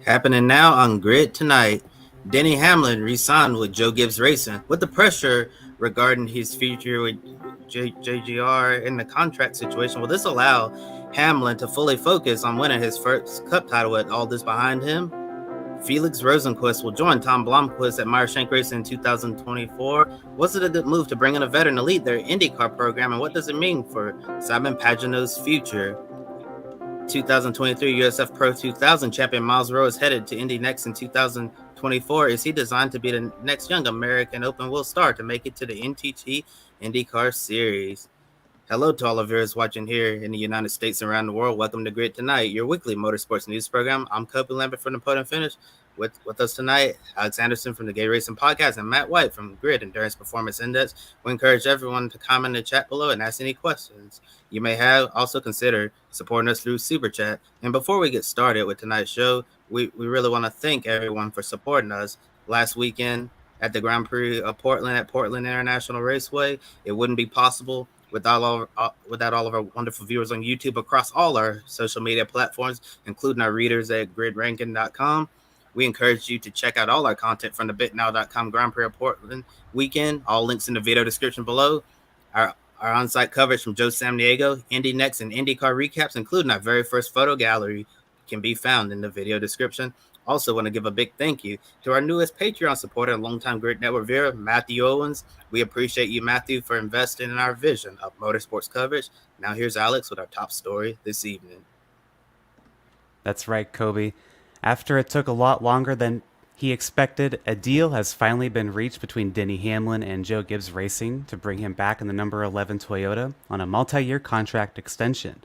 Happening now on Grid tonight, Denny Hamlin re-signed with Joe Gibbs Racing. With the pressure regarding his future with JGR in the contract situation, will this allow Hamlin to fully focus on winning his first Cup title with all this behind him? Felix Rosenqvist will join Tom Blomqvist at Meyer Shank Racing in 2024. Was it a good move to bring in a veteran to lead their IndyCar program, and what does it mean for Simon Pagenaud's future? 2023 USF Pro 2000 champion Myles Rowe is headed to INDY NXT in 2024. Is he designed to be the next young American open wheel star to make it to the NTT IndyCar Series? Hello to all of viewers watching here in the United States and around the world. Welcome to Grid Tonight, your weekly motorsports news program. I'm Kobe Lambert from the Podium Finish. With us tonight, Alex Anderson from the Gay Racing Podcast and Matt White from Grid Endurance Performance Index. We encourage everyone to comment in the chat below and ask any questions you may have. Also consider supporting us through Super Chat. And before we get started with tonight's show, we really want to thank everyone for supporting us last weekend at the Grand Prix of Portland at Portland International Raceway. It wouldn't be possible without all of our wonderful viewers on YouTube across all our social media platforms, including our readers at gridranking.com. We encourage you to check out all our content from the bitnow.com Grand Prix of Portland weekend. All links in the video description below. Our on-site coverage from Joe Samaniego, Indy NXT, and IndyCar recaps, including our very first photo gallery, can be found in the video description. Also want to give a big thank you to our newest Patreon supporter and longtime Grid Network viewer, Matthew Owens. We appreciate you, Matthew, for investing in our vision of motorsports coverage. Now here's Alex with our top story this evening. That's right, Kobe. After it took a lot longer than he expected, a deal has finally been reached between Denny Hamlin and Joe Gibbs Racing to bring him back in the number 11 Toyota on a multi-year contract extension.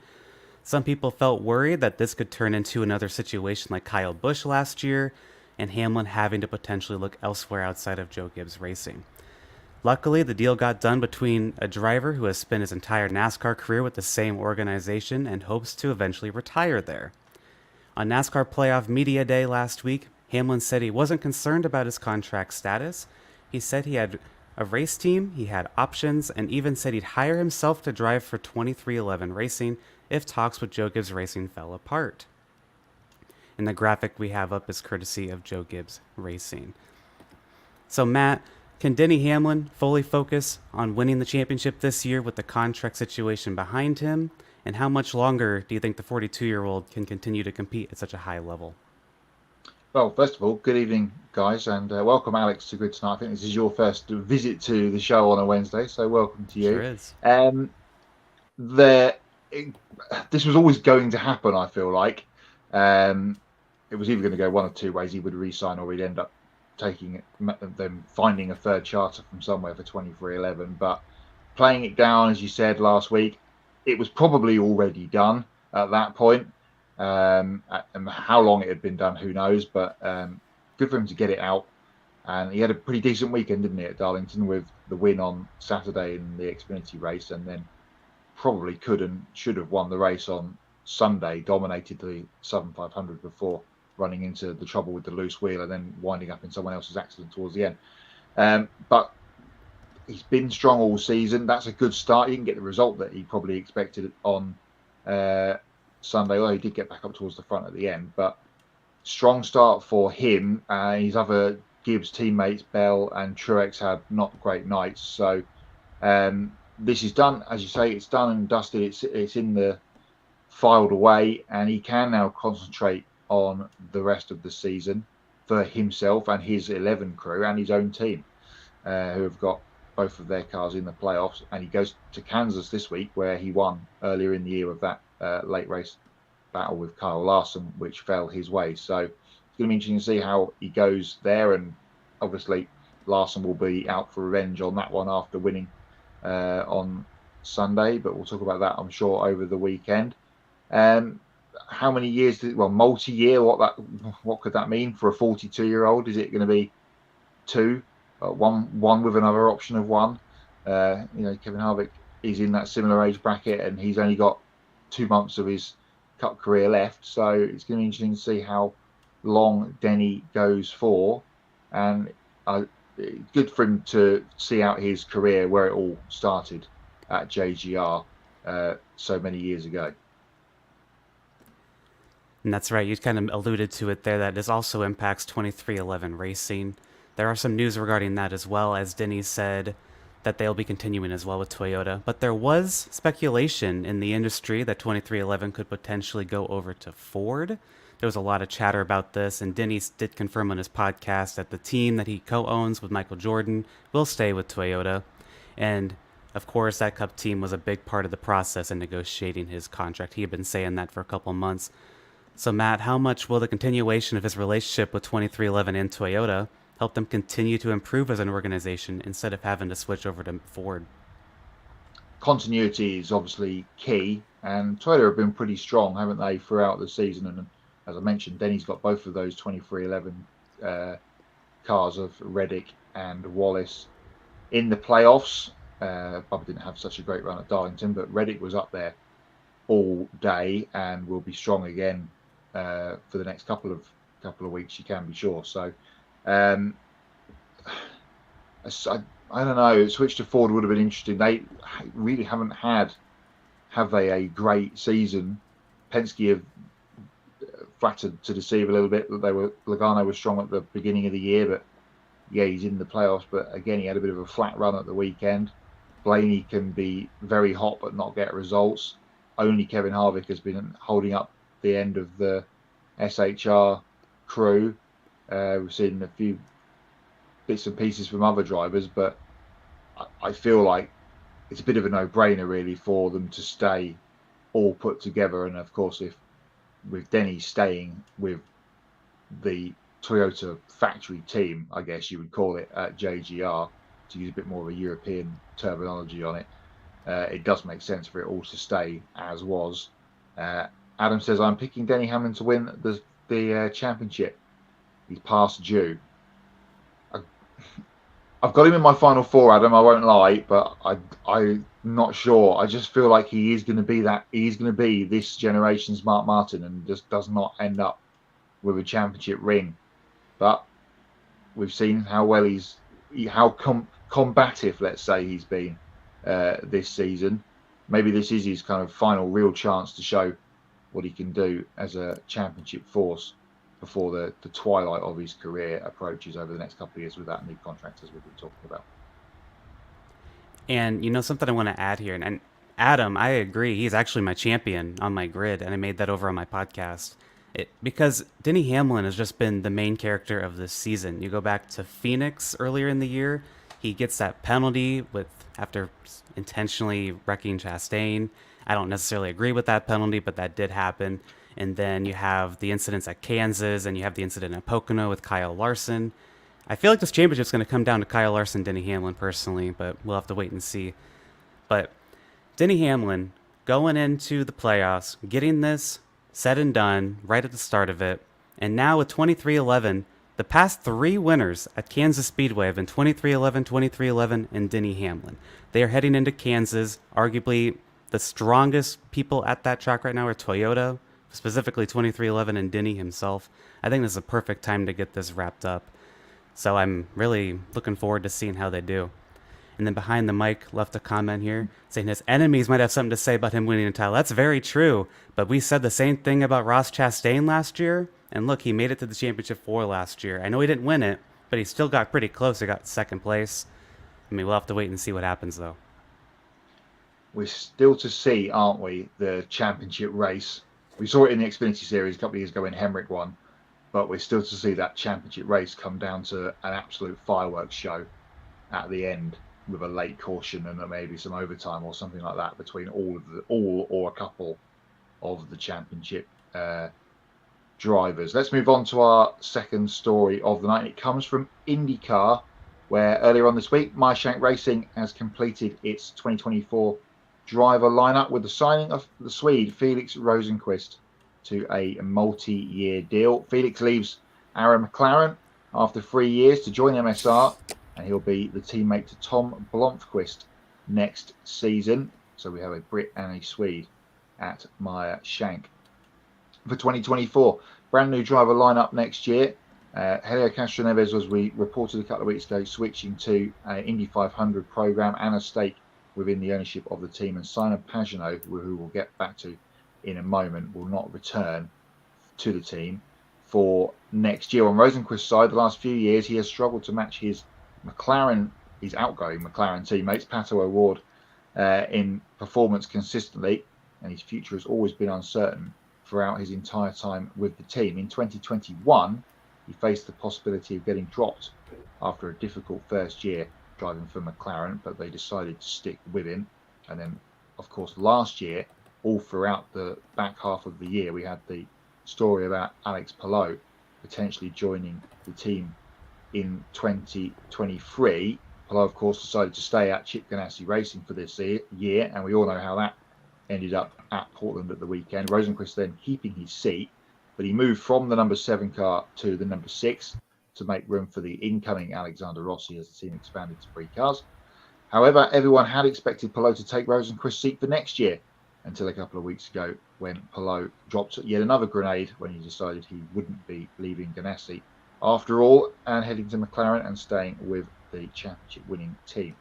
Some people felt worried that this could turn into another situation like Kyle Busch last year, and Hamlin having to potentially look elsewhere outside of Joe Gibbs Racing. Luckily, the deal got done between a driver who has spent his entire NASCAR career with the same organization and hopes to eventually retire there. On NASCAR Playoff Media Day last week, Hamlin said he wasn't concerned about his contract status. He said he had a race team, he had options, and even said he'd hire himself to drive for 2311 Racing if talks with Joe Gibbs Racing fell apart. And the graphic we have up is courtesy of Joe Gibbs Racing. So Matt, can Denny Hamlin fully focus on winning the championship this year with the contract situation behind him? And how much longer do you think the 42-year-old can continue to compete at such a high level? Well, first of all, good evening, guys, and welcome, Alex, to Grid Tonight. I think this is your first visit to the show on a Wednesday, so welcome to you. Sure is. This was always going to happen, I feel like. It was either going to go one of two ways. He would re-sign or he'd end up finding a third charter from somewhere for 2311. But playing it down, as you said last week, it was probably already done at that point. And how long it had been done, who knows? But good for him to get it out. And he had a pretty decent weekend, didn't he, at Darlington, with the win on Saturday in the Xfinity race, and then probably could and should have won the race on Sunday, dominated the Southern 500 before running into the trouble with the loose wheel and then winding up in someone else's accident towards the end. But he's been strong all season. That's a good start. He didn't get the result that he probably expected on Sunday. Well, he did get back up towards the front at the end, but strong start for him. His other Gibbs teammates, Bell and Truex, had not great nights. So this is done, as you say. It's done and dusted. It's in the filed away, and he can now concentrate on the rest of the season for himself and his 11 crew and his own team, who have got both of their cars in the playoffs. And he goes to Kansas this week, where he won earlier in the year with that late race battle with Kyle Larson, which fell his way. So it's going to be interesting to see how he goes there. And obviously Larson will be out for revenge on that one after winning on Sunday, but we'll talk about that, I'm sure, over the weekend. How many years multi-year, what could that mean for a 42-year-old? Is it going to be two, one with another option of one? Kevin Harvick is in that similar age bracket, and he's only got 2 months of his Cup career left, so it's going to be interesting to see how long Denny goes for, and good for him to see out his career where it all started at JGR so many years ago. And that's right, you kind of alluded to it there, that this also impacts 2311 Racing. There are some news regarding that as well, as Denny said that they'll be continuing as well with Toyota. But there was speculation in the industry that 2311 could potentially go over to Ford. There was a lot of chatter about this, and Denny did confirm on his podcast that the team that he co-owns with Michael Jordan will stay with Toyota. And of course, that Cup team was a big part of the process in negotiating his contract. He had been saying that for a couple months. So, Matt, how much will the continuation of his relationship with 2311 and Toyota help them continue to improve as an organization instead of having to switch over to Ford? Continuity is obviously key, and Toyota have been pretty strong, haven't they, throughout the season? And as I mentioned, Denny's got both of those 2311 cars of Reddick and Wallace in the playoffs. Bubba didn't have such a great run at Darlington, but Reddick was up there all day and will be strong again for the next couple of weeks, you can be sure. So I don't know, switch to Ford would have been interesting. They really haven't have they, a great season. Penske have flattered to deceive a little bit that Logano was strong at the beginning of the year, but yeah, he's in the playoffs, but again, he had a bit of a flat run at the weekend. Blaney can be very hot but not get results. Only Kevin Harvick has been holding up the end of the SHR crew. We've seen a few bits and pieces from other drivers, but I feel like it's a bit of a no-brainer really for them to stay all put together. And of course, if with Denny staying with the Toyota factory team, I guess you would call it, at JGR, to use a bit more of a European terminology on it, it does make sense for it all to stay as was. Adam says, I'm picking Denny Hamlin to win the championship. He's past due. I've got him in my final four, Adam, I won't lie, but I'm not sure. I just feel like he is going to be that. He's going to be this generation's Mark Martin and just does not end up with a championship ring. But we've seen how well how combative, let's say, he's been this season. Maybe this is his kind of final real chance to show what he can do as a championship force before the twilight of his career approaches over the next couple of years with that new contract, as we've been talking about. And something I want to add here, and Adam, I agree, he's actually my champion on my grid, and I made that over on my podcast. Because Denny Hamlin has just been the main character of this season. You go back to Phoenix earlier in the year, he gets that penalty after intentionally wrecking Chastain. I don't necessarily agree with that penalty, but that did happen. And then you have the incidents at Kansas, and you have the incident at Pocono with Kyle Larson. I feel like this championship's going to come down to Kyle Larson, Denny Hamlin personally, but we'll have to wait and see. But Denny Hamlin going into the playoffs, getting this said and done right at the start of it, and now with 2311, the past three winners at Kansas Speedway have been 2311, 2311, and Denny Hamlin. They are heading into Kansas. Arguably, the strongest people at that track right now are Toyota, specifically 2311 and Denny himself. I think this is a perfect time to get this wrapped up. So I'm really looking forward to seeing how they do. And then behind the mic left a comment here saying his enemies might have something to say about him winning a title. That's very true, but we said the same thing about Ross Chastain last year. And look, he made it to the championship 4 last year. I know he didn't win it, but he still got pretty close. He got second place. I mean, we'll have to wait and see what happens, though. We're still to see, aren't we, the championship race. We saw it in the Xfinity Series a couple of years ago when Hemrick won, but we're still to see that championship race come down to an absolute fireworks show at the end, with a late caution and maybe some overtime or something like that between all or a couple of the championship drivers. Let's move on to our second story of the night. It comes from IndyCar, where earlier on this week, Shank Racing has completed its 2024 driver lineup with the signing of the Swede Felix Rosenqvist to a multi-year deal. Felix leaves Aaron McLaren after 3 years to join MSR, and he'll be the teammate to Tom Blomqvist next season. So we have a Brit and a Swede at Meyer Shank. For 2024, brand new driver lineup next year. Helio Castroneves, as we reported a couple of weeks ago, switching to an Indy 500 program and a stake within the ownership of the team. And Simon Pagenaud, who we'll get back to in a moment, will not return to the team for next year. On Rosenqvist's side, the last few years, he has struggled to match his outgoing McLaren teammates, Pato O'Ward, in performance consistently, and his future has always been uncertain throughout his entire time with the team. In 2021, he faced the possibility of getting dropped after a difficult first year driving for McLaren, but they decided to stick with him. And then, of course, last year, all throughout the back half of the year, we had the story about Alex Palou potentially joining the team in 2023. Palou, of course, decided to stay at Chip Ganassi Racing for this year, and we all know how that ended up at Portland at the weekend. Rosenqvist then keeping his seat, but he moved from the number 7 car to the number 6 to make room for the incoming Alexander Rossi as the team expanded to 3 cars. However, everyone had expected Palou to take Rosenqvist's seat for next year until a couple of weeks ago when Palou dropped yet another grenade when he decided he wouldn't be leaving Ganassi after all and heading to McLaren and staying with the championship winning team.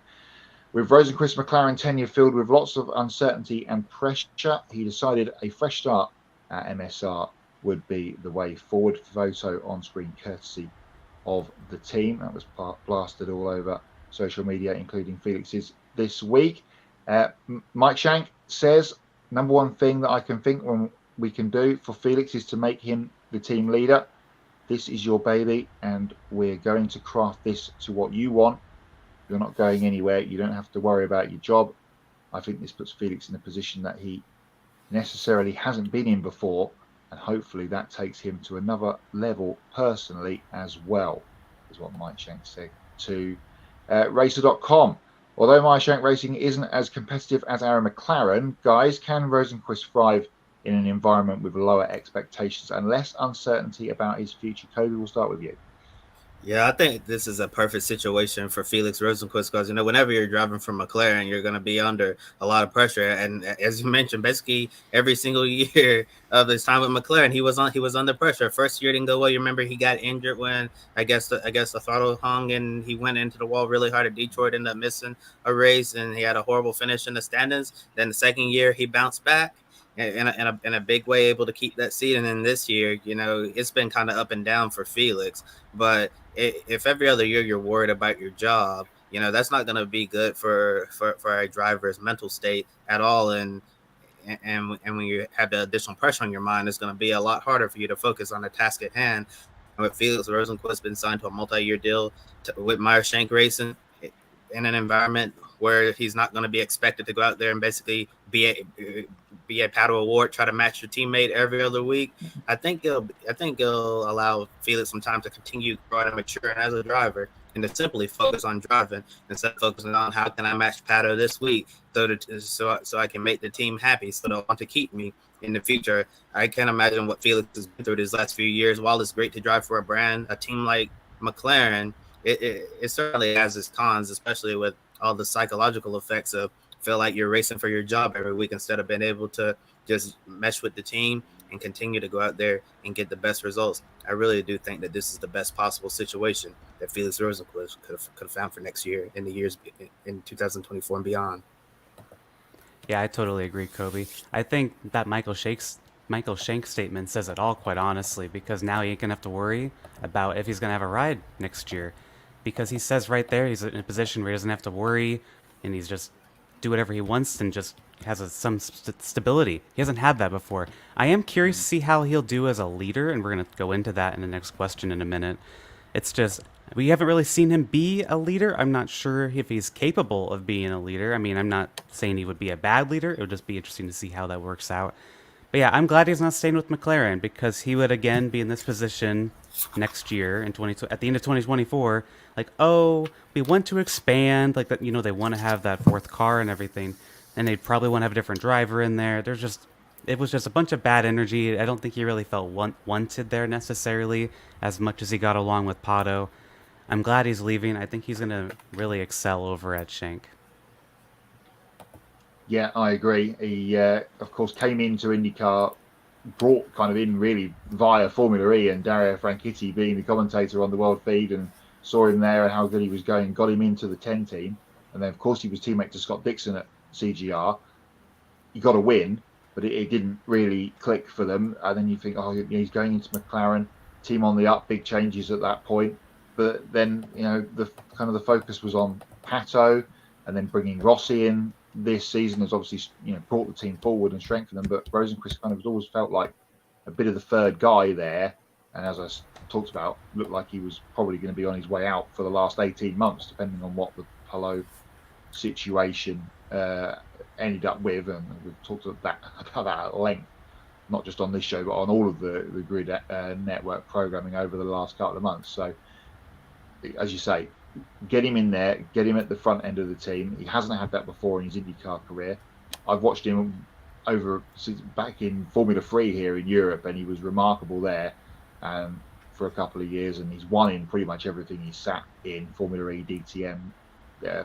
With Rosenqvist's McLaren tenure filled with lots of uncertainty and pressure, he decided a fresh start at MSR would be the way forward. Photo on screen courtesy of the team. That was blasted all over social media, including Felix's this week. Mike Shank says, number one thing that I can think when we can do for Felix is to make him the team leader. This is your baby, and we're going to craft this to what you want. You're not going anywhere. You don't have to worry about your job. I think this puts Felix in a position that he necessarily hasn't been in before, and hopefully that takes him to another level personally as well, is what Mike Shank said to Racer.com. Although Meyer Shank Racing isn't as competitive as our McLaren, guys, can Rosenqvist thrive in an environment with lower expectations and less uncertainty about his future? Kobe, we'll start with you. Yeah, I think this is a perfect situation for Felix Rosenqvist because, whenever you're driving for McLaren, you're going to be under a lot of pressure. And as you mentioned, basically every single year of his time with McLaren, he was under pressure. First year didn't go well. You remember he got injured when I guess the throttle hung and he went into the wall really hard at Detroit, ended up missing a race, and he had a horrible finish in the standings. Then the second year he bounced back in a big way, able to keep that seat. And then this year, it's been kind of up and down for Felix. But if every other year you're worried about your job, that's not going to be good for a driver's mental state at all. And when you have the additional pressure on your mind, it's going to be a lot harder for you to focus on the task at hand. With Felix Rosenqvist been signed to a multi-year deal with Meyer Shank Racing in an environment where he's not going to be expected to go out there and basically be a Pato O'Ward, try to match your teammate every other week. I think it'll allow Felix some time to continue growing and maturing as a driver and to simply focus on driving instead of focusing on how can I match Pato this week so I can make the team happy, so they'll want to keep me in the future. I can't imagine what Felix has been through these last few years. While it's great to drive for a team like McLaren, it certainly has its cons, especially with all the psychological effects of feel like you're racing for your job every week instead of being able to just mesh with the team and continue to go out there and get the best results. I really do think that this is the best possible situation that Felix Rosenqvist could have found for next year in the years in 2024 and beyond. Yeah, I totally agree, Kobe. I think that Michael Shank statement says it all, quite honestly, because now he ain't going to have to worry about if he's going to have a ride next year. Because he says right there he's in a position where he doesn't have to worry and he's just do whatever he wants and just has some stability. He hasn't had that before. I am curious to see how he'll do as a leader, and we're going to go into that in the next question in a minute. It's just, we haven't really seen him be a leader. I'm not sure if he's capable of being a leader. I mean, I'm not saying he would be a bad leader. It would just be interesting to see how that works out. But yeah, I'm glad he's not staying with McLaren because he would again be in this position next year at the end of 2024. Like, oh, we want to expand, like that. They want to have that 4th car and everything, and they'd probably want to have a different driver in there. It was just a bunch of bad energy. I don't think he really felt wanted there necessarily as much as he got along with Pato. I'm glad he's leaving. I think he's going to really excel over at Shank. Yeah, I agree. He, of course, came into IndyCar, brought kind of in really via Formula E, and Dario Franchitti being the commentator on the world feed and saw him there and how good he was going, got him into the 10 team. And then, of course, he was teammate to Scott Dixon at CGR. He got a win. but it didn't really click for them. And then you think, oh, he's going into McLaren, team on the up, big changes at that point. But then, the focus was on Pato, and then bringing Rossi in this season has obviously, brought the team forward and strengthened them. But Rosenqvist kind of has always felt like a bit of the third guy there. And as I talked about, looked like he was probably going to be on his way out for the last 18 months, depending on what the Palou situation ended up with. And we've talked about that at length, not just on this show, but on all of the Grid Network programming over the last couple of months. So, as you say, get him in there, get him at the front end of the team. He hasn't had that before in his IndyCar career. I've watched him back in Formula 3 here in Europe, and he was remarkable there for a couple of years, and he's won in pretty much everything he's sat in: Formula E, DTM,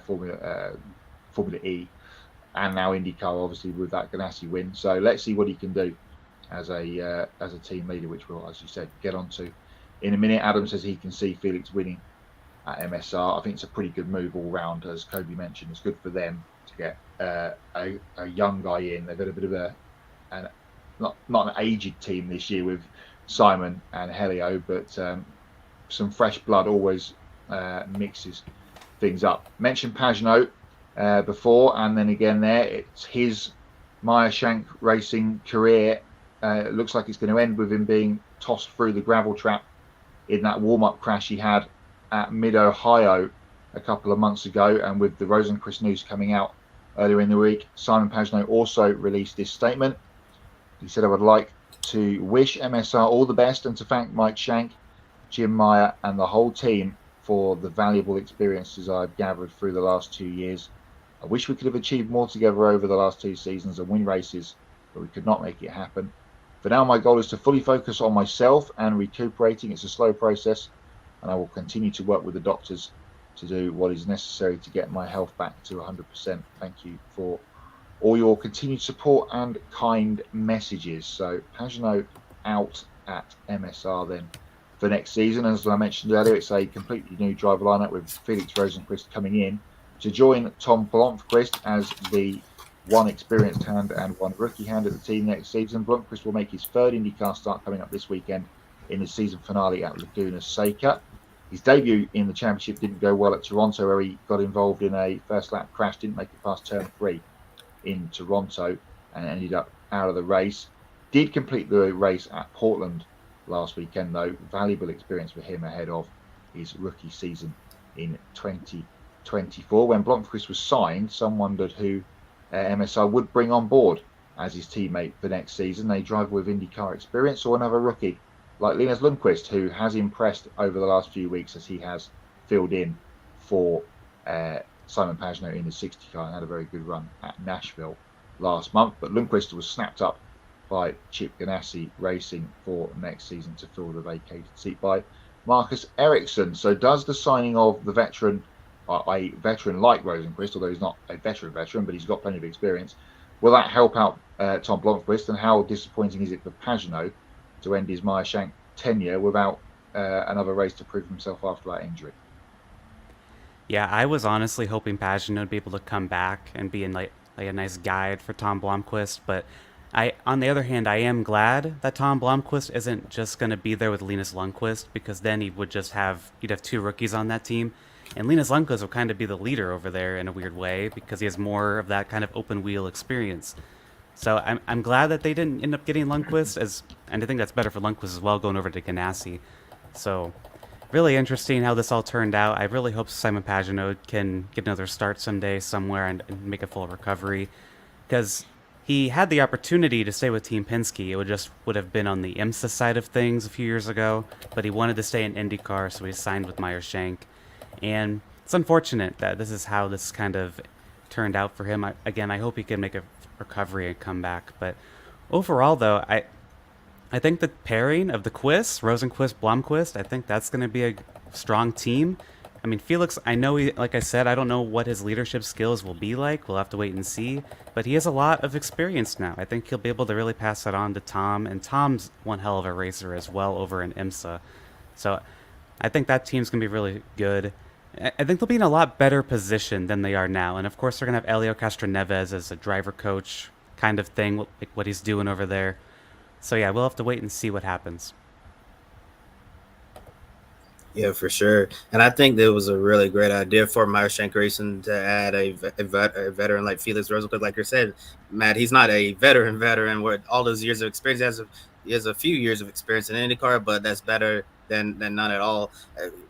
Formula E, and now IndyCar, obviously with that Ganassi win. So let's see what he can do as a team leader, which we'll, as you said, get onto in a minute. Adam says he can see Felix winning at MSR. I think it's a pretty good move all round, as Kobe mentioned. It's good for them to get a young guy in. They've got a bit of not an aged team this year with Simon and Helio, but some fresh blood always mixes things up. Mentioned Pagenaud before, and then again there, it's his Meyer Shank racing career. It looks like it's going to end with him being tossed through the gravel trap in that warm-up crash he had at Mid-Ohio a couple of months ago. And with the Rosenqvist news coming out earlier in the week, Simon Pagenaud also released this statement. He said, "I would like to wish MSR all the best and to thank Mike Shank, Jim Meyer, and the whole team for the valuable experiences I've gathered through the last 2 years. I wish we could have achieved more together over the last 2 seasons and win races, but we could not make it happen. For now, my goal is to fully focus on myself and recuperating. It's a slow process, and I will continue to work with the doctors to do what is necessary to get my health back to 100%. Thank you for all your continued support and kind messages." So Pagenaud out at MSR then for next season. As I mentioned earlier, it's a completely new driver lineup with Felix Rosenqvist coming in to join Tom Blomqvist as the one experienced hand and one rookie hand at the team next season. Blomqvist will make his third IndyCar start coming up this weekend in the season finale at Laguna Seca. His debut in the championship didn't go well at Toronto, where he got involved in a first lap crash, didn't make it past turn 3 in Toronto, and ended up out of the race. Did complete the race at Portland last weekend, though. Valuable experience for him ahead of his rookie season in 2024. When Blomqvist was signed, some wondered who MSR would bring on board as his teammate for next season. A driver with IndyCar experience or another rookie like Linus Lundqvist, who has impressed over the last few weeks as he has filled in for Simon Pagenaud in the 60 car and had a very good run at Nashville last month. But Lundqvist was snapped up by Chip Ganassi Racing for next season to fill the vacated seat by Marcus Ericsson. So does the signing of the veteran, a veteran like Rosenqvist, although he's not a veteran, but he's got plenty of experience, will that help out Tom Blomqvist? And how disappointing is it for Pagenaud to end his Meyer Shank tenure without another race to prove himself after that injury? Yeah, I was honestly hoping Pagenaud would be able to come back and be in like a nice guide for Tom Blomqvist, but on the other hand, I am glad that Tom Blomqvist isn't just going to be there with Linus Lundqvist, because then you'd have 2 rookies on that team, and Linus Lundqvist will kind of be the leader over there in a weird way because he has more of that kind of open wheel experience. So I'm glad that they didn't end up getting Lundqvist, and I think that's better for Lundqvist as well, going over to Ganassi. So really interesting how this all turned out. I really hope Simon Pagenaud can get another start someday somewhere and make a full recovery, because he had the opportunity to stay with Team Penske. It would have been on the IMSA side of things a few years ago, but he wanted to stay in IndyCar, so he signed with Meyer Shank. And it's unfortunate that this is how this kind of turned out for him. I hope he can make a recovery and come back. But overall, though, I think the pairing of the Quiz, Rosenqvist, Blomqvist, I think that's going to be a strong team. I mean, Felix, I know, like I said, I don't know what his leadership skills will be like. We'll have to wait and see. But he has a lot of experience now. I think he'll be able to really pass that on to Tom. And Tom's one hell of a racer as well over in IMSA. So I think that team's going to be really good. I think they'll be in a lot better position than they are now. And of course, they're going to have Elio Castroneves as a driver coach kind of thing, like what he's doing over there. So yeah, we'll have to wait and see what happens. Yeah, for sure. And I think that was a really great idea for Meyer Shank Racing to add a veteran like Felix Rosenqvist. Like you said, Matt, he's not a veteran with all those years of experience. He has a few years of experience in IndyCar, but that's better than none at all.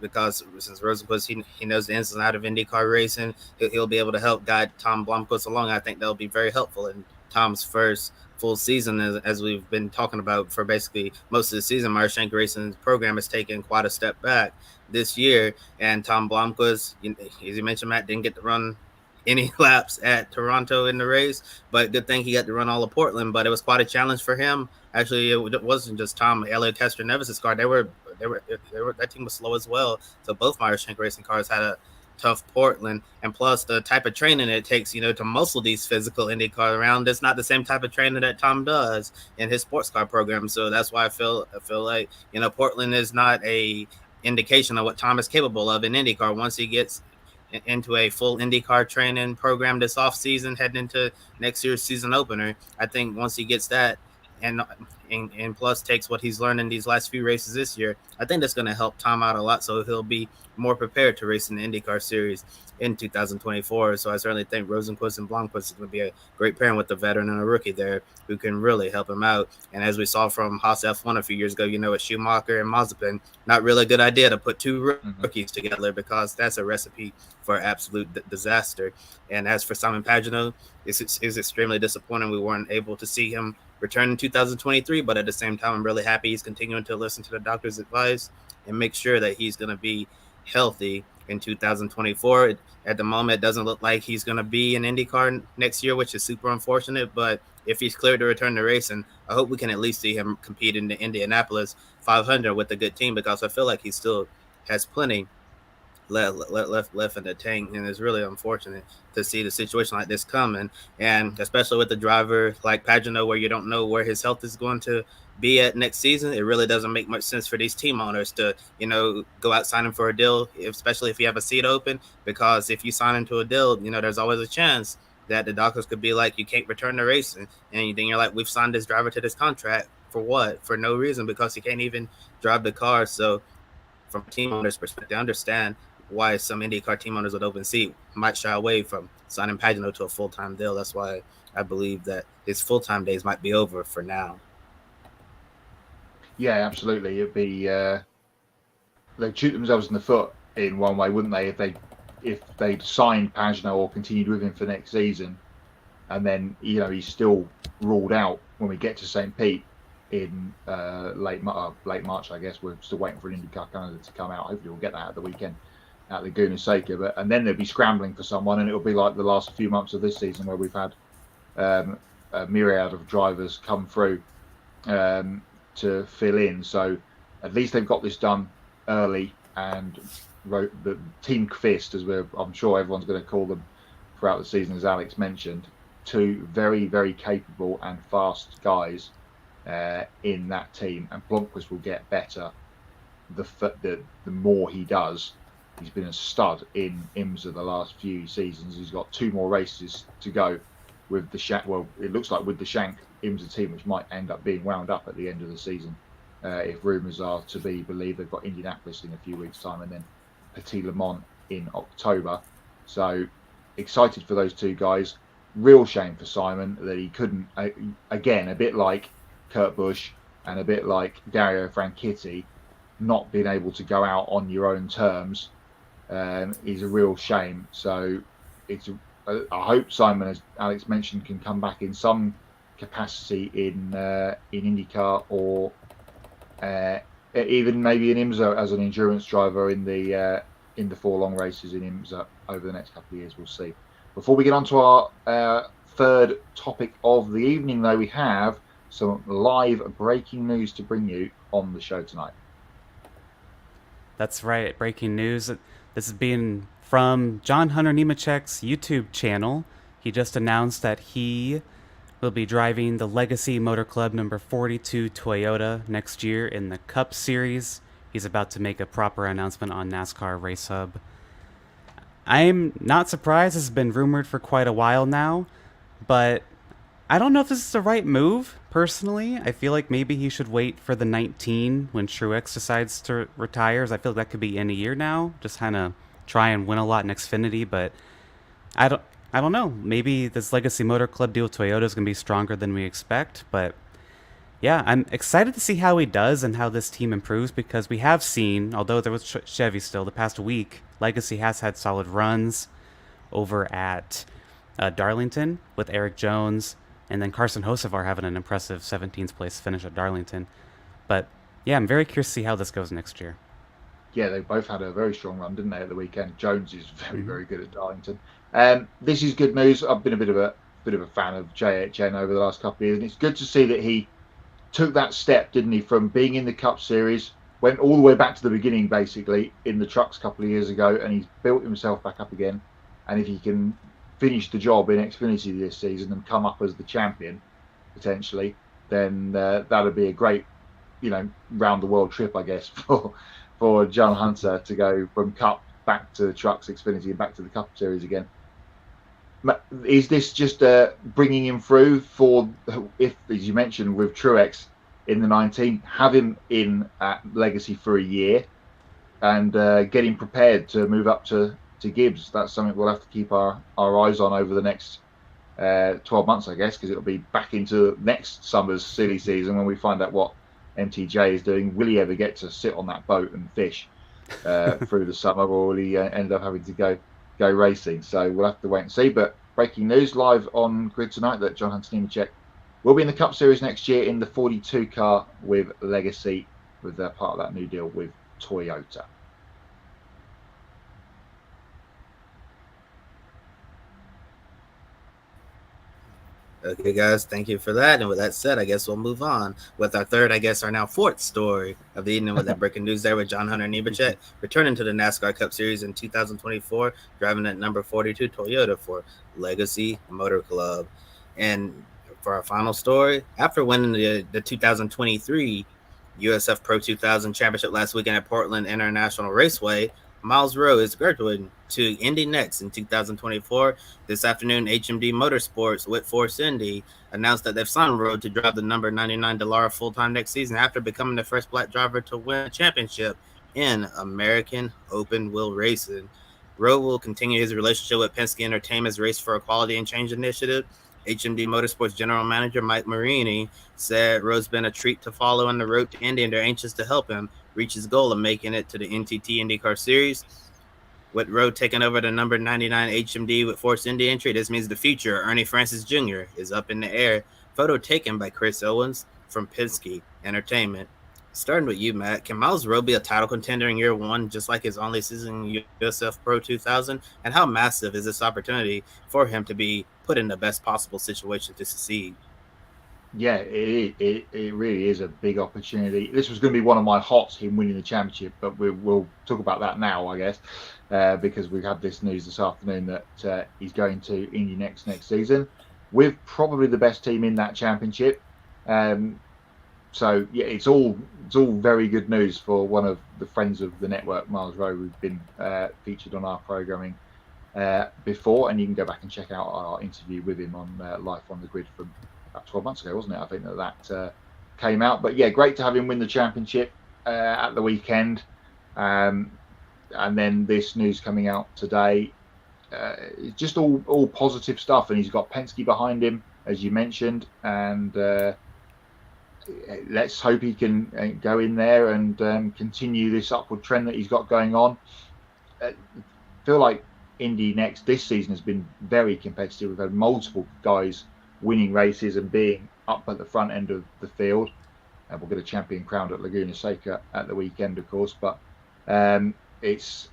Because since Rosenqvist, he knows the ins and outs of IndyCar racing, he'll be able to help guide Tom Blomqvist along. I think that'll be very helpful in Tom's first full season, as we've been talking about for basically most of the season. Meyer Shank Racing's program has taken quite a step back this year, and Tom Blomqvist, as you mentioned, Matt, didn't get to run any laps at Toronto in the race, but good thing he got to run all of Portland. But it was quite a challenge for him. Actually, it wasn't just Tom. Elliot Castroneves' car, that team was slow as well. So both Meyer Shank Racing cars had a tough Portland, and plus the type of training it takes, to muscle these physical Indy cars around. It's not the same type of training that Tom does in his sports car program. So that's why I feel like Portland is not a indication of what Tom is capable of in IndyCar. Once he gets into a full IndyCar training program this off season, heading into next year's season opener, I think once he gets that, and plus takes what he's learned in these last few races this year, I think that's going to help Tom out a lot, so he'll be more prepared to race in the IndyCar Series in 2024. So I certainly think Rosenqvist and Blomqvist is going to be a great pairing with a veteran and a rookie there who can really help him out. And as we saw from Haas F1 a few years ago, with Schumacher and Mazepin, not really a good idea to put two rookies together, because that's a recipe for absolute disaster. And as for Simon Pagenaud, it's extremely disappointing we weren't able to see him return in 2023, but at the same time, I'm really happy he's continuing to listen to the doctor's advice and make sure that he's going to be healthy in 2024. At the moment, it doesn't look like he's going to be in IndyCar next year, which is super unfortunate. But if he's cleared to return to racing, I hope we can at least see him compete in the Indianapolis 500 with a good team, because I feel like he still has plenty left in the tank, and it's really unfortunate to see the situation like this coming, and especially with the driver like Pagenaud, where you don't know where his health is going to be at next season. It really doesn't make much sense for these team owners to go out signing for a deal, especially if you have a seat open, because if you sign into a deal, there's always a chance that the doctors could be like, you can't return to racing, and then you're like, we've signed this driver to this contract for what? For no reason, because he can't even drive the car. So from a team owner's perspective, I understand why some IndyCar team owners with open seat might shy away from signing Pagenaud to a full-time deal. That's why I believe that his full-time days might be over for now. Yeah, absolutely. It'd be they'd shoot themselves in the foot in one way, wouldn't they? If they'd signed Pagenaud or continued with him for next season, and then he's still ruled out when we get to St. Pete in late March, I guess. We're still waiting for an IndyCar calendar to come out. Hopefully, we'll get that at the weekend at Laguna Seca. And then they'll be scrambling for someone, and it'll be like the last few months of this season where we've had a myriad of drivers come through to fill in. So at least they've got this done early, and the Team Kvist, as I'm sure everyone's going to call them throughout the season, as Alex mentioned, two very, very capable and fast guys in that team, and Blomqvist will get better the more he does. He's been a stud in IMSA the last few seasons. He's got 2 more races to go with the Shank. Well, it looks like with the Shank IMSA team, which might end up being wound up at the end of the season, if rumours are to be believed. They've got Indianapolis in a few weeks' time, and then Petit Le Mans in October. So excited for those 2 guys. Real shame for Simon that he couldn't, again, a bit like Kurt Busch and a bit like Dario Franchitti, not being able to go out on your own terms is a real shame. So I hope Simon, as Alex mentioned, can come back in some capacity in IndyCar, or even maybe in IMSA as an endurance driver in the 4 long races in IMSA over the next couple of years. We'll see. Before we get on to our third topic of the evening, though, we have some live breaking news to bring you on the show tonight. That's right, breaking news. This is being from John Hunter Nemechek's YouTube channel. He just announced that he will be driving the Legacy Motor Club number 42 Toyota next year in the Cup Series. He's about to make a proper announcement on NASCAR Race Hub. I'm not surprised. This has been rumored for quite a while now, but I don't know if this is the right move, personally. I feel like maybe he should wait for the 19 when Truex decides to retire. I feel like that could be in a year now. Just kind of try and win a lot in Xfinity, but I don't I don't know. Maybe this Legacy Motor Club deal with Toyota is going to be stronger than we expect, but yeah, I'm excited to see how he does and how this team improves because we have seen, although there was Chevy still, the past week, Legacy has had solid runs over at Darlington with Eric Jones, and then Carson Hocevar having an impressive 17th place finish at Darlington. But yeah, I'm very curious to see how this goes next year. Yeah, they both had a very strong run, didn't they, at the weekend? Jones is very, very good at Darlington. This is good news. I've been a bit of a fan of JHN over the last couple of years, and it's good to see that he took that step, didn't he, from being in the Cup Series, went all the way back to the beginning, basically, in the trucks a couple of years ago, and he's built himself back up again. And if he can finish the job in Xfinity this season and come up as the champion, potentially, then that'll be a great, round the world trip, I guess, for John Hunter to go from Cup back to trucks, Xfinity, and back to the Cup Series again. Is this just bringing him through for, if, as you mentioned, with Truex in the 19, have him in at Legacy for a year and get him prepared to move up to Gibbs? That's something we'll have to keep our eyes on over the next 12 months, I guess, because it'll be back into next summer's silly season when we find out what MTJ is doing. Will he ever get to sit on that boat and fish through the summer, or will he end up having to go racing? So we'll have to wait and see. But breaking news live on Grid tonight that John Hunter Nemechek will be in the Cup Series next year in the 42 car with Legacy, with part of that new deal with Toyota. Okay, guys, thank you for that. And with that said, I guess we'll move on with our third, our now fourth story of the evening with that breaking news there with John Hunter Nemechek returning to the NASCAR Cup Series in 2024, driving at number 42 Toyota for Legacy Motor Club. And for our final story, after winning the 2023 USF Pro 2000 Championship last weekend at Portland International Raceway, Myles Rowe is graduating to Indy NXT in 2024. This afternoon, HMD Motorsports with Force Indy announced that they've signed Rowe to drive the number 99 Dallara full-time next season after becoming the first black driver to win a championship in American open wheel racing. Rowe will continue his relationship with Penske Entertainment's Race for Equality and Change initiative. HMD Motorsports General Manager Mike Marini said Rowe's been a treat to follow on the road to Indy, and they're anxious to help him reach his goal of making it to the NTT IndyCar Series. With Rowe taking over the number 99 HMD with Force Indy entry, this means the future Ernie Francis Jr. is up in the air. Photo taken by Chris Owens from Penske Entertainment. Starting with you, Matt, can Myles Rowe be a title contender in year one, just like his only season in USF Pro 2000? And how massive is this opportunity for him to be put in the best possible situation to succeed? Yeah, it really is a big opportunity. This was going to be one of my hots, him winning the championship, but we'll talk about that now, I guess, because we've had this news this afternoon that he's going to Indy next season with probably the best team in that championship. So yeah, it's all very good news for one of the friends of the network, Myles Rowe, who's been featured on our programming before, and you can go back and check out our interview with him on Life on the Grid from about 12 months ago, wasn't it? I think that came out. But yeah, great to have him win the championship at the weekend. And then this news coming out today, it's just all positive stuff. And he's got Penske behind him, as you mentioned. And let's hope he can go in there and continue this upward trend that he's got going on. I feel like Indy NXT this season has been very competitive. We've had multiple guys winning races and being up at the front end of the field. We'll get a champion crowned at Laguna Seca at the weekend, of course, but it's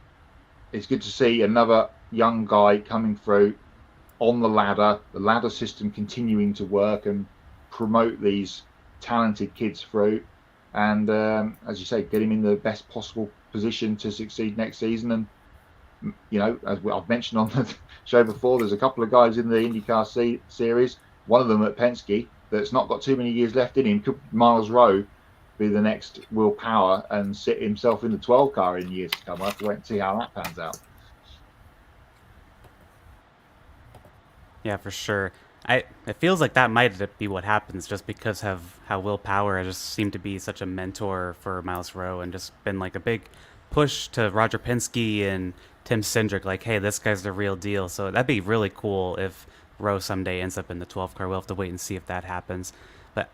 good to see another young guy coming through on the ladder system continuing to work and promote these talented kids through, and as you say, get him in the best possible position to succeed next season. And as I've mentioned on the show before, there's a couple of guys in the IndyCar series, one of them at Penske, that's not got too many years left in him. Could Myles Rowe be the next Will Power and sit himself in the 12 car in years to come? I'll have to wait and see how that pans out. Yeah, for sure. It feels like that might be what happens, just because of how Will Power has just seemed to be such a mentor for Myles Rowe and just been like a big push to Roger Penske and Tim Cindric, like, hey, this guy's the real deal. So that'd be really cool if Rowe someday ends up in the 12 car. We'll have to wait and see if that happens. But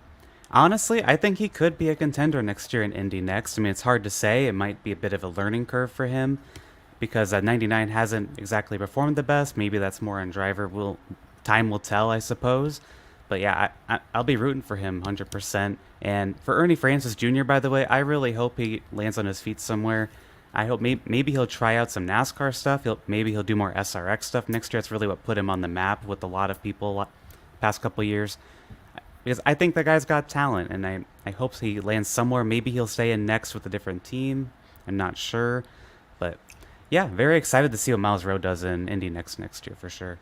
honestly, I think he could be a contender next year in Indy Next. I mean, it's hard to say. It might be a bit of a learning curve for him because 99 hasn't exactly performed the best. Maybe that's more on driver. Time will tell, I suppose. But yeah, I'll be rooting for him 100%. And for Ernie Francis Jr., by the way, I really hope he lands on his feet somewhere. I hope maybe he'll try out some NASCAR stuff. Maybe he'll do more SRX stuff next year. It's really what put him on the map with a lot of people past couple years. Because I think the guy's got talent, and I hope he lands somewhere. Maybe he'll stay in next with a different team. I'm not sure. But yeah, very excited to see what Myles Rowe does in Indy next year for sure.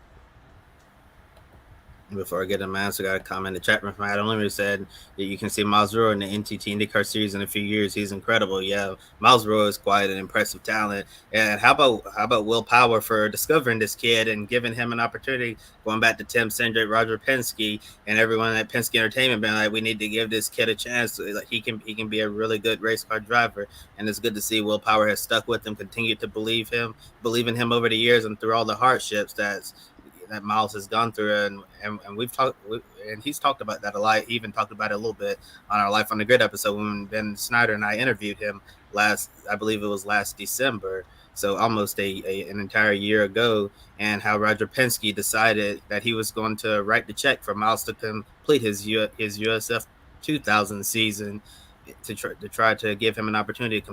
Before I get to my answer, I got a comment in the chat room from Adam Limmer said that you can see Myles Rowe in the NTT IndyCar Series in a few years. He's incredible. Yeah, Myles Rowe is quite an impressive talent. And how about Will Power for discovering this kid and giving him an opportunity, going back to Tim Cindric, Roger Penske, and everyone at Penske Entertainment being like, we need to give this kid a chance. Like he can be a really good race car driver. And it's good to see Will Power has stuck with him, continued to believe in him over the years and through all the hardships that Myles has gone through, and we've talked, and he's talked about that a lot. He even talked about it a little bit on our Life on the Grid episode when Ben Snyder and I interviewed him I believe it was last December, so almost an entire year ago, and how Roger Penske decided that he was going to write the check for Myles to complete his USF 2000 season to try to give him an opportunity to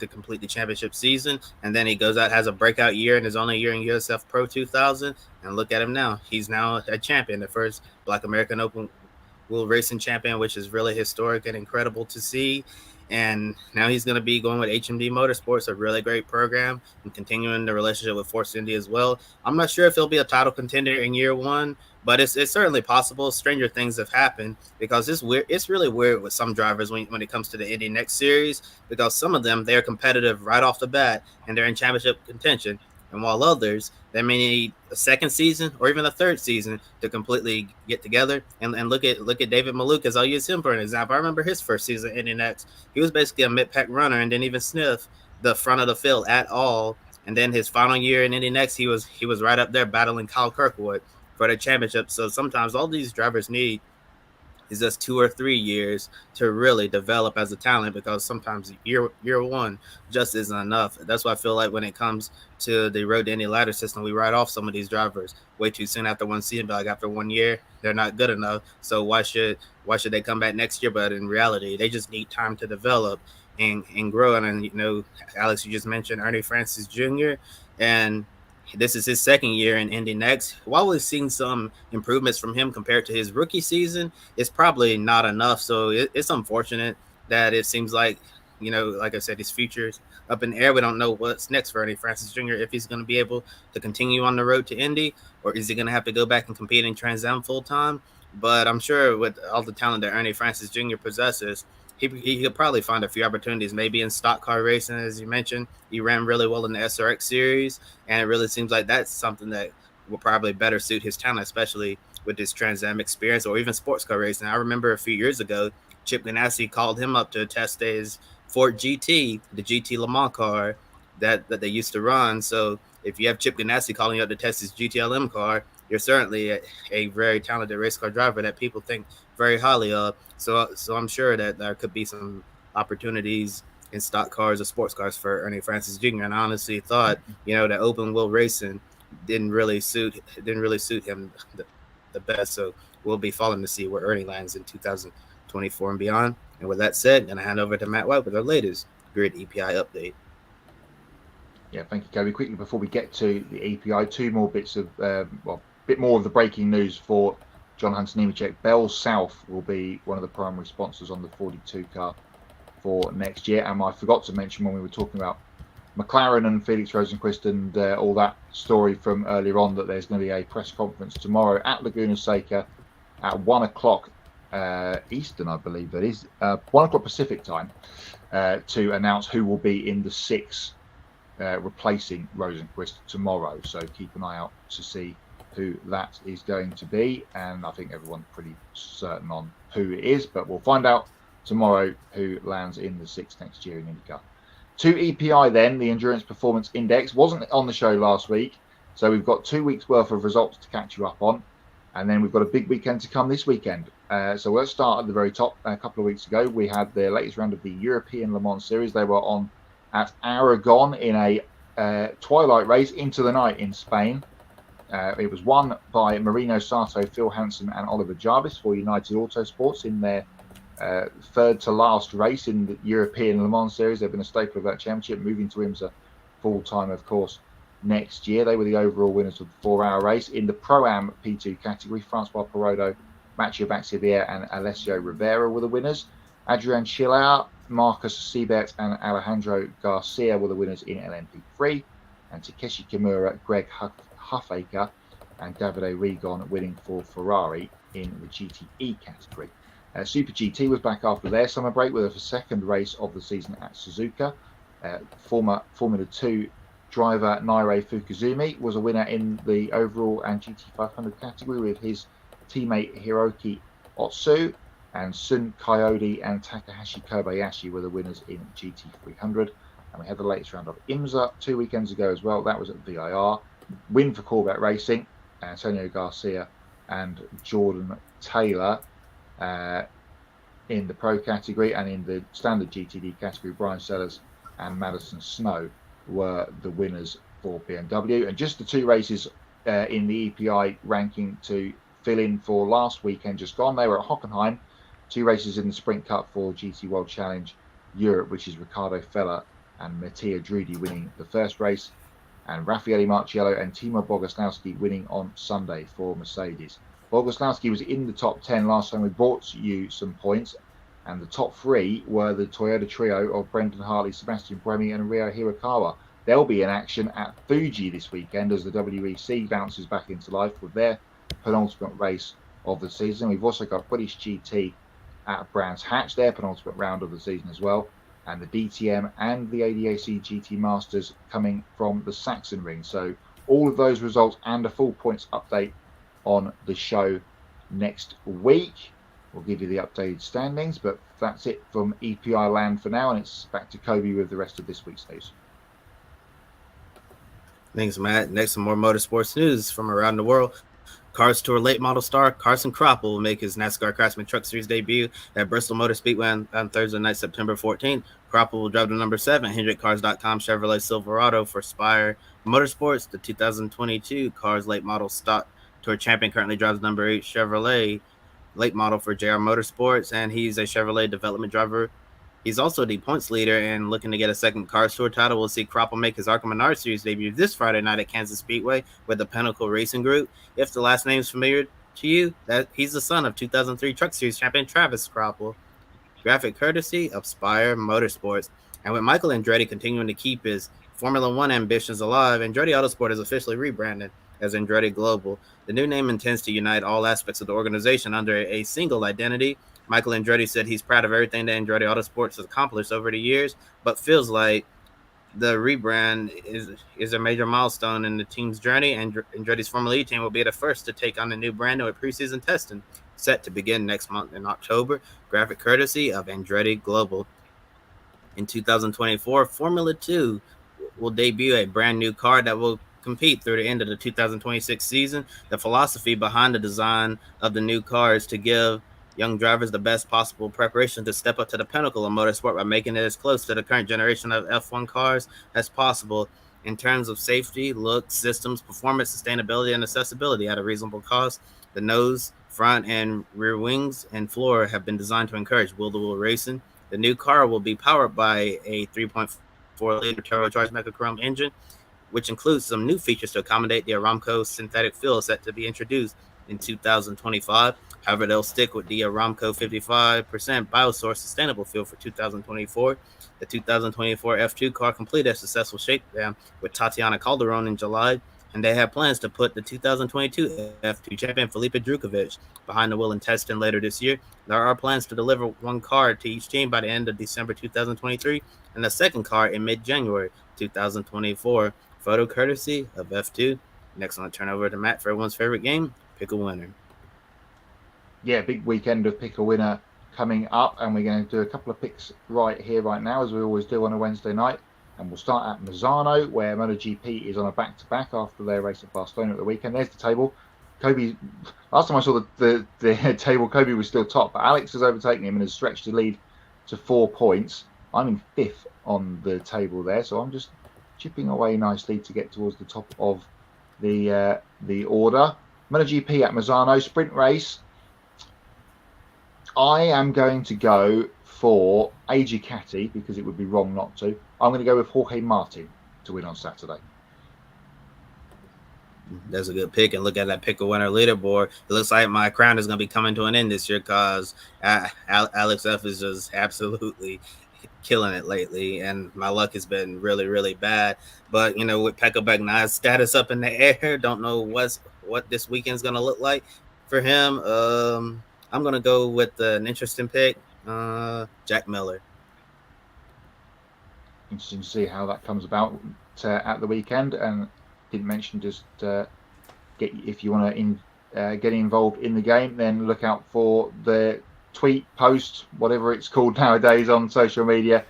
complete the championship season, and then he goes out, has a breakout year in his only year in USF Pro 2000, and look at him now. He's now a champion, the first Black American Open Wheel Racing champion, which is really historic and incredible to see. And now he's going to be going with HMD Motorsports, a really great program, and continuing the relationship with Force Indy as well. I'm not sure if he'll be a title contender in year one, but it's certainly possible. Stranger things have happened because it's really weird with some drivers when it comes to the Indy Next Series, because some of them, they're competitive right off the bat and they're in championship contention. And while others, they may need a second season or even a third season to completely get together. And look at David Malukas. I'll use him for an example. I remember his first season in Indy Next. He was basically a mid-pack runner and didn't even sniff the front of the field at all. And then his final year in Indy Next, he was right up there battling Kyle Kirkwood for the championship. So sometimes all these drivers need is just 2 or 3 years to really develop as a talent, because sometimes year one just isn't enough. That's why I feel like when it comes to the Road to Indy ladder system, we write off some of these drivers way too soon after one season. But like after 1 year, they're not good enough. So why should they come back next year? But in reality, they just need time to develop and grow. And Alex, you just mentioned Ernie Francis Jr. and this is his second year in Indy Next. While we've seen some improvements from him compared to his rookie season, it's probably not enough. So it's unfortunate that it seems like, like I said, his future is up in the air. We don't know what's next for Ernie Francis Jr., if he's going to be able to continue on the road to Indy, or is he going to have to go back and compete in Trans Am full time. But I'm sure with all the talent that Ernie Francis Jr. possesses, he could probably find a few opportunities, maybe in stock car racing. As you mentioned, he ran really well in the SRX series, and it really seems like that's something that will probably better suit his talent, especially with his Trans Am experience, or even sports car racing. I remember a few years ago, Chip Ganassi called him up to test his Ford GT, the GT Le Mans car that they used to run. So if you have Chip Ganassi calling you up to test his GTLM car, you're certainly a very talented race car driver that people think very highly of. So I'm sure that there could be some opportunities in stock cars or sports cars for Ernie Francis Jr. And I honestly thought, that open wheel racing didn't really suit him the best. So we'll be following to see where Ernie lands in 2024 and beyond. And with that said, I'm going to hand over to Matt White with our latest Grid EPI update. Yeah, thank you, Kobe. Quickly before we get to the EPI, two more bits of bit more of the breaking news for John Hunter Nemechek. Bell South will be one of the primary sponsors on the 42 car for next year. And I forgot to mention when we were talking about McLaren and Felix Rosenqvist and all that story from earlier on, that there's going to be a press conference tomorrow at Laguna Seca at 1 o'clock Eastern, I believe that is, 1 o'clock Pacific time, to announce who will be in the 6 replacing Rosenqvist tomorrow. So keep an eye out to see who that is going to be, and I think everyone's pretty certain on who it is, but we'll find out tomorrow who lands in the 6 next year in IndyCar. To EPI then, the Endurance Performance Index wasn't on the show last week, so we've got 2 weeks worth of results to catch you up on, and then we've got a big weekend to come this weekend. So let's start at the very top. A couple of weeks ago, we had the latest round of the European Le Mans Series. They were on at Aragon in a twilight race into the night in Spain. It was won by Marino Sato, Phil Hansen and Oliver Jarvis for United Autosports in their third to last race in the European Le Mans Series. They've been a staple of that championship, moving to IMSA full-time, of course, next year. They were the overall winners of the 4-hour race. In the Pro-Am P2 category, Francois Perrodo, Mathieu Baxivier and Alessio Rivera were the winners. Adrian Schiller, Marcus Siebert and Alejandro Garcia were the winners in LMP3. And Takeshi Kimura, Greg Huffaker and Davide Rigon winning for Ferrari in the GTE category. Super GT was back after their summer break with a second race of the season at Suzuka. Former Formula 2 driver Nairo Fukuzumi was a winner in the overall and GT500 category with his teammate Hiroki Otsu, and Sun Coyote and Takahashi Kobayashi were the winners in GT300. And we had the latest round of IMSA 2 weekends ago as well. That was at VIR. Win for Corvette Racing, Antonio Garcia and Jordan Taylor in the Pro category, and in the Standard GTD category, Brian Sellers and Madison Snow were the winners for BMW. And just the 2 races in the EPI ranking to fill in for last weekend just gone. They were at Hockenheim, 2 races in the Sprint Cup for GT World Challenge Europe, which is Ricardo Feller and Mattia Drudi winning the first race, and Raffaele Marciello and Timo Bogoslawski winning on Sunday for Mercedes. Bogoslawski was in the top 10 last time we brought you some points, and the top 3 were the Toyota trio of Brendan Hartley, Sebastian Buemi and Ryo Hirakawa. They'll be in action at Fuji this weekend as the WEC bounces back into life with their penultimate race of the season. We've also got British GT at Brands Hatch, their penultimate round of the season as well, and the DTM and the ADAC GT Masters coming from the Saxon Ring. So all of those results and a full points update on the show next week. We'll give you the updated standings, but that's it from EPI land for now, and it's back to Kobe with the rest of this week's news. Thanks, Matt. Next, some more motorsports news from around the world. Cars Tour late model star Carson Kroppel will make his NASCAR Craftsman Truck Series debut at Bristol Motor Speedway on Thursday night, September 14th. Kroppel will drive the number 7 HendrickCars.com Chevrolet Silverado for Spire Motorsports. The 2022 Cars late model stock Tour champion currently drives number 8 Chevrolet late model for JR Motorsports, and he's a Chevrolet development driver. He's also the points leader and looking to get a second Cars Tour title. We'll see Kroppel make his ARCA Menard Series debut this Friday night at Kansas Speedway with the Pinnacle Racing Group. If the last name is familiar to you, that he's the son of 2003 Truck Series champion Travis Kroppel. Graphic courtesy of Spire Motorsports. And with Michael Andretti continuing to keep his Formula One ambitions alive, Andretti Autosport is officially rebranded as Andretti Global. The new name intends to unite all aspects of the organization under a single identity. Michael Andretti said he's proud of everything that Andretti Autosports has accomplished over the years, but feels like the rebrand is a major milestone in the team's journey, and Andretti's Formula E team will be the first to take on the new brand with preseason testing set to begin next month in October. Graphic courtesy of Andretti Global. In 2024, Formula 2 will debut a brand new car that will compete through the end of the 2026 season. The philosophy behind the design of the new car is to give young drivers the best possible preparation to step up to the pinnacle of motorsport by making it as close to the current generation of F1 cars as possible in terms of safety, look, systems, performance, sustainability, and accessibility at a reasonable cost. The nose, front, and rear wings and floor have been designed to encourage wheel-to-wheel racing. The new car will be powered by a 3.4-liter turbocharged Mecachrome engine, which includes some new features to accommodate the Aramco synthetic fuel set to be introduced in 2025. However, they'll stick with the Aramco 55% biosource sustainable fuel for 2024. The 2024 F2 car completed a successful shakedown with Tatiana Calderon in July, and they have plans to put the 2022 F2 champion Felipe Drukovic behind the wheel in testing later this year. There are plans to deliver one car to each team by the end of December 2023 and the second car in mid-January 2024. Photo courtesy of F2. Next, on the turn over to Matt for everyone's favorite game, Pick a Winner. Yeah, big weekend of Pick a Winner coming up, and we're going to do a couple of picks right here, right now, as we always do on a Wednesday night. And we'll start at Misano, where MotoGP is on a back-to-back after their race at Barcelona at the weekend. There's the table. Kobe, last time I saw the table, Kobe was still top, but Alex has overtaken him and has stretched the lead to 4 points. I'm in 5th on the table there, so I'm just chipping away nicely to get towards the top of the order. MotoGP at Misano, sprint race. I am going to go for a Ducati because it would be wrong not to. I'm going to go with Jorge Martin to win on Saturday. That's a good pick. And look at that Pick a Winner leaderboard. It looks like my crown is going to be coming to an end this year because Alex F is just absolutely killing it lately, and my luck has been really, really bad. But with Pekka Bagnaya's status up in the air, don't know what this weekend's going to look like for him. I'm going to go with an interesting pick, Jack Miller. Interesting to see how that comes about at the weekend. And didn't mention just if you want to get involved in the game, then look out for the tweet, post, whatever it's called nowadays on social media.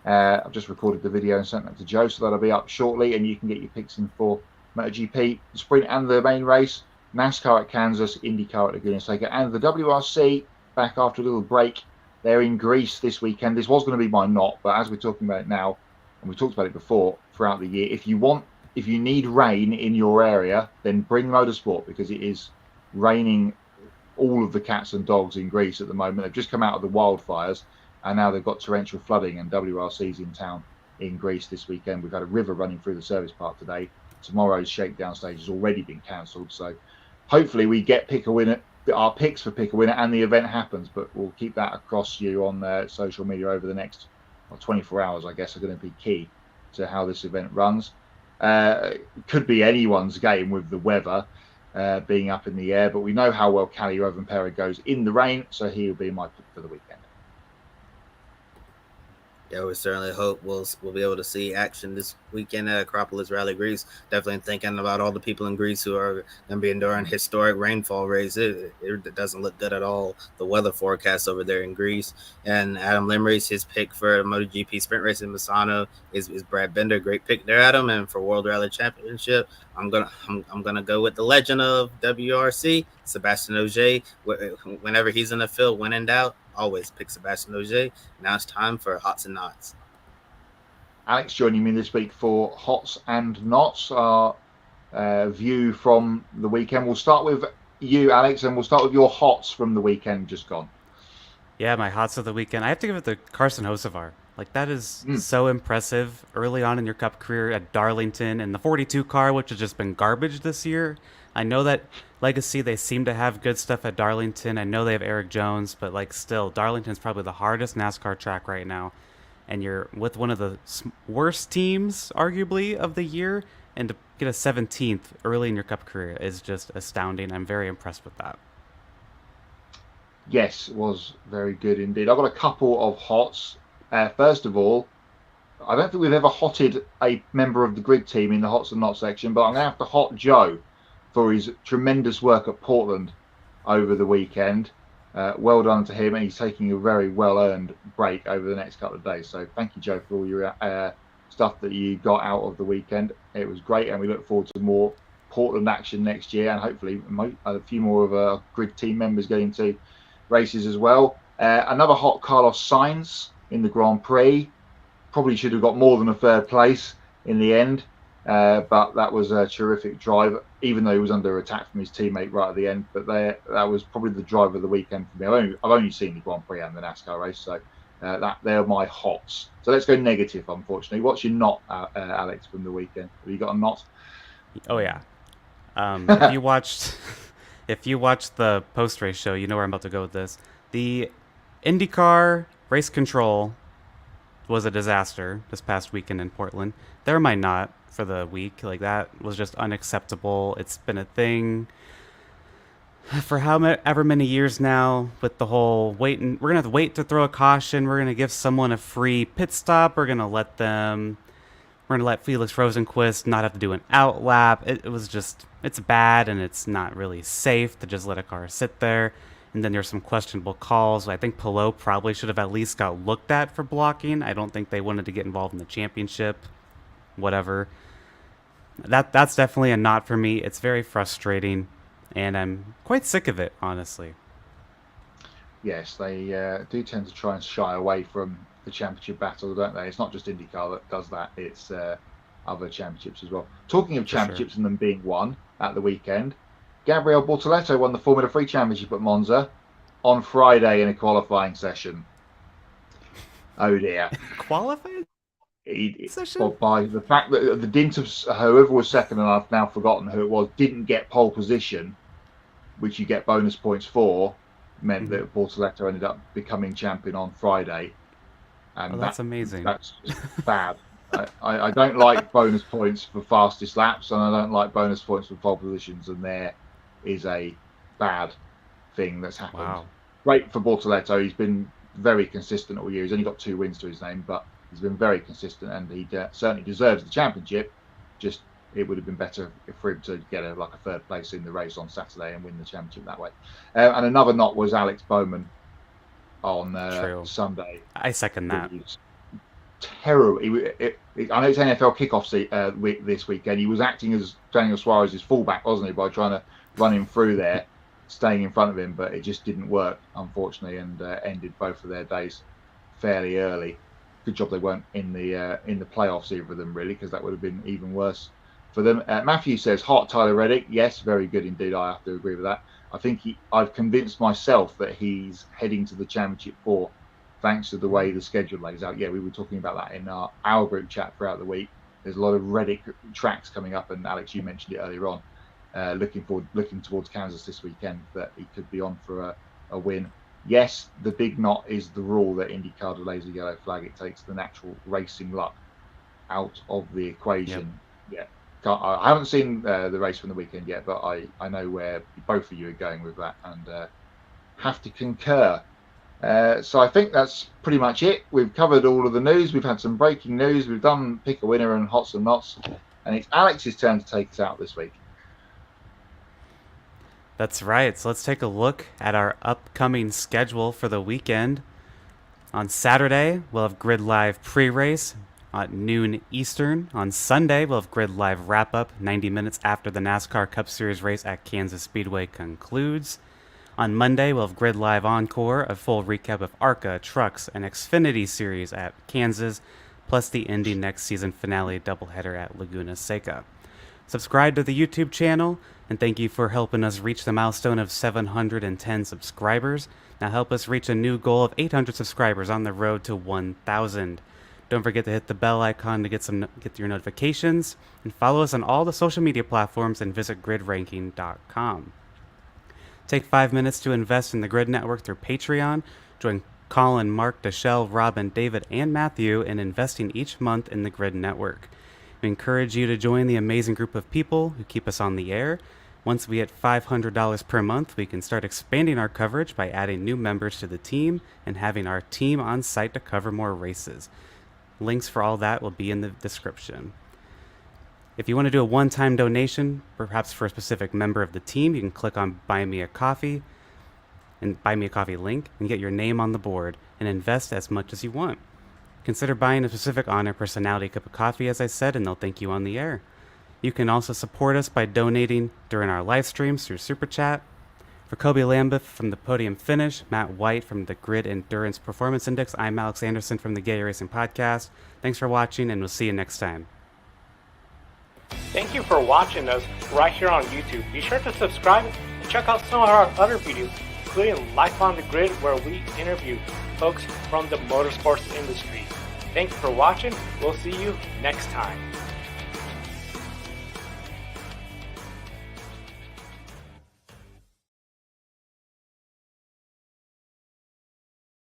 I've just recorded the video and sent that to Joe, so that'll be up shortly, and you can get your picks in for MotoGP, the sprint and the main race, NASCAR at Kansas, IndyCar at Laguna Seca, and the WRC back after a little break. They're in Greece this weekend. This was going to be my not, but as we're talking about it now, and we talked about it before throughout the year, if you need rain in your area, then bring motorsport, because it is raining all of the cats and dogs in Greece at the moment. They've just come out of the wildfires, and now they've got torrential flooding, and WRC's in town in Greece this weekend. We've had a river running through the service park today. Tomorrow's shakedown stage has already been cancelled, so hopefully we get Pick a Winner, our picks for Pick a Winner, and the event happens. But we'll keep that across you on social media over the next 24 hours, I guess, are going to be key to how this event runs. Could be anyone's game with the weather being up in the air, but we know how well Cali Rovanpera goes in the rain, so he'll be my pick for the weekend. Yeah, we certainly hope we'll be able to see action this weekend at Acropolis Rally Greece. Definitely thinking about all the people in Greece who are going to be enduring historic rainfall rates. It doesn't look good at all, the weather forecast over there in Greece. And Adam Limray's his pick for MotoGP sprint race in Misano is Brad Binder. Great pick there, Adam. And for World Rally Championship, I'm gonna go with the legend of WRC, Sebastian Ogier. Whenever he's in the field, when in doubt, always pick Sebastian Ogier. Now it's time for Hots and Knots. Alex joining me this week for Hots and Knots, our view from the weekend. We'll start with you, Alex, and we'll start with your Hots from the weekend just gone. Yeah, my Hots of the weekend. I have to give it to Carson Hocevar. Like, that is so impressive early on in your Cup career at Darlington, and the 42 car, which has just been garbage this year. I know that Legacy, they seem to have good stuff at Darlington. I know they have Eric Jones, but still, Darlington's probably the hardest NASCAR track right now. And you're with one of the worst teams, arguably, of the year, and to get a 17th early in your Cup career is just astounding. I'm very impressed with that. Yes, it was very good indeed. I've got a couple of Hots. First of all, I don't think we've ever hotted a member of the grid team in the Hots and Knots section, but I'm going to have to hot Joe for his tremendous work at Portland over the weekend. Well done to him, and he's taking a very well-earned break over the next couple of days. So thank you, Joe, for all your stuff that you got out of the weekend. It was great, and we look forward to more Portland action next year, and hopefully a few more of our grid team members getting to races as well. Another hot, Carlos Sainz in the Grand Prix. Probably should have got more than a third place in the end, but that was a terrific drive, even though he was under attack from his teammate right at the end. But that was probably the drive of the weekend for me. I've only seen the Grand Prix and the NASCAR race, so they're my Hots. So let's go negative, unfortunately. What's your not, Alex, from the weekend? Have you got a not? Oh, yeah. If you watched the post-race show, you know where I'm about to go with this. The IndyCar race control was a disaster this past weekend in Portland. They're my not for the week. That was just unacceptable. It's been a thing for however many years now with the whole waiting. We're going to wait to throw a caution. We're going to give someone a free pit stop. We're going to we're going to let Felix Rosenqvist not have to do an outlap. It was just, it's bad, and it's not really safe to just let a car sit there. And then there's some questionable calls. I think Pelot probably should have at least got looked at for blocking. I don't think they wanted to get involved in the championship. Whatever. That's definitely a not for me. It's very frustrating, and I'm quite sick of it, honestly. Yes, they do tend to try and shy away from the championship battle, don't they? It's not just IndyCar that does that. It's other championships as well. Talking of championships and them being won at the weekend, Gabriele Bortoleto won the Formula 3 Championship at Monza on Friday in a qualifying session. Oh dear. Qualifying session? Well, by the fact that the dint of whoever was second, and I've now forgotten who it was, didn't get pole position, which you get bonus points for, meant that Bortoleto ended up becoming champion on Friday. And that's amazing. That's just bad. I don't like bonus points for fastest laps, and I don't like bonus points for pole positions, and there is a bad thing that's happened. Wow. Great for Bortoleto. He's been very consistent all year. He's only got 2 wins to his name, but he's been very consistent, and he certainly deserves the championship. Just it would have been better for him to get a third place in the race on Saturday and win the championship that way. And another not was Alex Bowman on Sunday. I second that. Terrible. I know it's NFL kickoff week this weekend. He was acting as Daniel Suarez's fullback, wasn't he, by trying to run him through there, staying in front of him, but it just didn't work, unfortunately, and ended both of their days fairly early. Good job they weren't in the playoffs, either of them, really, because that would have been even worse for them. Matthew says, hot Tyler Reddick. Yes, very good indeed. I have to agree with that. I think I've convinced myself that he's heading to the championship 4, thanks to the way the schedule lays out. Yeah, we were talking about that in our group chat throughout the week. There's a lot of Reddick tracks coming up, and Alex, you mentioned it earlier on. Looking towards Kansas this weekend, that he could be on for a win. Yes, the big knot is the rule that IndyCar delays a yellow flag. It takes the natural racing luck out of the equation. Yep. Yeah, I haven't seen the race from the weekend yet, but I know where both of you are going with that, and have to concur. So I think that's pretty much it. We've covered all of the news. We've had some breaking news. We've done pick a winner and hots and knots, and it's Alex's turn to take us out this week. That's right. So let's take a look at our upcoming schedule for the weekend. On Saturday, we'll have Grid Live pre-race at noon Eastern. On Sunday, we'll have Grid Live wrap-up 90 minutes after the NASCAR Cup Series race at Kansas Speedway concludes. On Monday, we'll have Grid Live Encore, a full recap of ARCA, Trucks, and Xfinity Series at Kansas, plus the Indy NXT season finale doubleheader at Laguna Seca. Subscribe to the YouTube channel, and thank you for helping us reach the milestone of 710 subscribers. Now help us reach a new goal of 800 subscribers on the road to 1,000. Don't forget to hit the bell icon to get your notifications, and follow us on all the social media platforms, and visit gridranking.com. Take 5 minutes to invest in the Grid Network through Patreon. Join Colin, Mark, Deshelle, Robin, David, and Matthew in investing each month in the Grid Network. We encourage you to join the amazing group of people who keep us on the air. Once we hit $500 per month, we can start expanding our coverage by adding new members to the team and having our team on site to cover more races. Links for all that will be in the description. If you want to do a one-time donation, perhaps for a specific member of the team, you can click on Buy Me a Coffee and Buy Me a Coffee link and get your name on the board and invest as much as you want. Consider buying a specific honor personality cup of coffee, as I said, and they'll thank you on the air. You can also support us by donating during our live streams through Super Chat. For Kobe Lambeth from the Podium Finish, Matt White from the Grid Endurance Performance Index, I'm Alex Anderson from the Gay Racing Podcast. Thanks for watching, and we'll see you next time. Thank you for watching us right here on YouTube. Be sure to subscribe and check out some of our other videos, including Life on the Grid, where we interview folks from the motorsports industry. Thank you for watching. We'll see you next time.